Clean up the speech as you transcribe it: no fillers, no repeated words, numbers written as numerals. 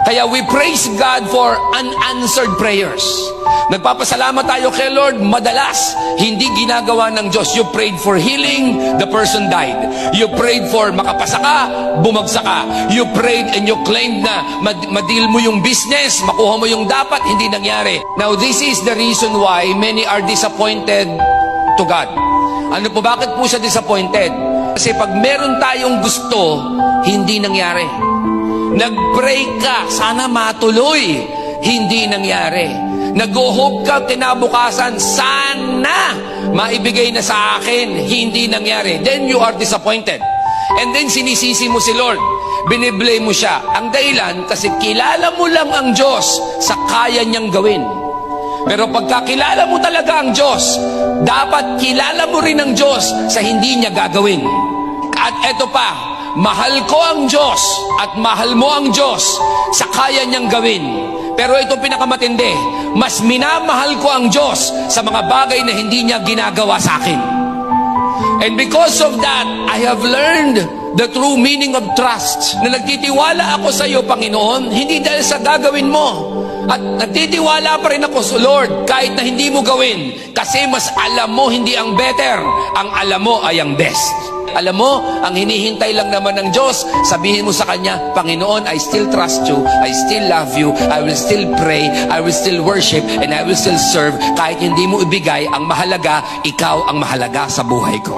Kaya we praise God for unanswered prayers. Nagpapasalamat tayo kay Lord, madalas hindi ginagawa ng Diyos. You prayed for healing, the person died. You prayed for makapasa ka, bumagsak ka. You prayed and you claimed na madil mo yung business, makuha mo yung dapat, hindi nangyari. Now this is the reason why many are disappointed to God. Ano po, bakit po siya disappointed? Kasi pag meron tayong gusto, hindi nangyari. Nag-pray ka, sana matuloy, hindi nangyari. Nag-hope ka kinabukasan, sana maibigay na sa akin, hindi nangyari. Then you are disappointed. And then sinisisi mo si Lord, biniblame mo siya. Ang dahilan, kasi kilala mo lang ang Diyos sa kaya niyang gawin. Pero pagkakilala mo talaga ang Diyos, dapat kilala mo rin ang Diyos sa hindi niya gagawin. At eto pa, mahal ko ang Diyos at mahal mo ang Diyos sa kaya niyang gawin. Pero ito pinakamatindi, mas minamahal ko ang Diyos sa mga bagay na hindi niya ginagawa sa akin. And because of that, I have learned the true meaning of trust. Na nagtitiwala ako sa iyo, Panginoon, hindi dahil sa gagawin mo. At nagtitiwala pa rin ako sa Lord kahit na hindi mo gawin. Kasi mas alam mo hindi ang better, ang alam mo ay ang best. Alam mo, ang hinihintay lang naman ng Diyos, sabihin mo sa Kanya, Panginoon, I still trust you, I still love you, I will still pray, I will still worship, and I will still serve. Kahit hindi mo ibigay, ang mahalaga, ikaw ang mahalaga sa buhay ko.